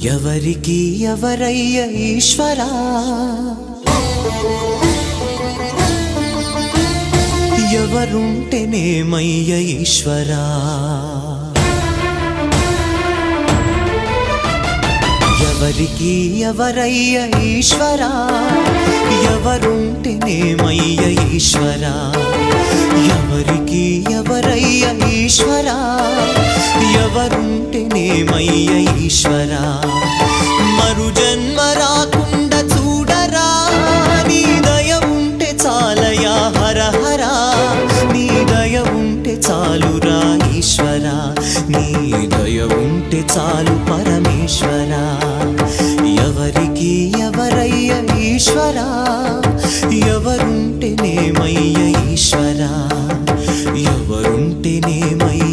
ఎవరికి ఎవరయ్య ఈశ్వరా, ఎవరుంటేనేమయ్య ఈశ్వరా, ఎవరికి ఎవరయ్య ఈశ్వరా, ఎవరుంటేనేమయ్య ఈశ్వరా, ఎవరికి ఎవరయ్య ఈశ్వరా, ఎవరుంటేనేమయ్య ఈశ్వరా, మరు జన్మ రాకుండా చూడరా, నీ దయ ఉంటే చాలయా హర హరా, నీ దయ ఉంటే చాలురా ఈశ్వరా, నీ దయ ఉంటే చాలు పరమేశ్వరా, ఎవరికి ఎవరయ్య ఈశ్వరా, ఎవరుంటేనేమయ్య ఈశ్వరా, ఎవరుంటేనేమయ్య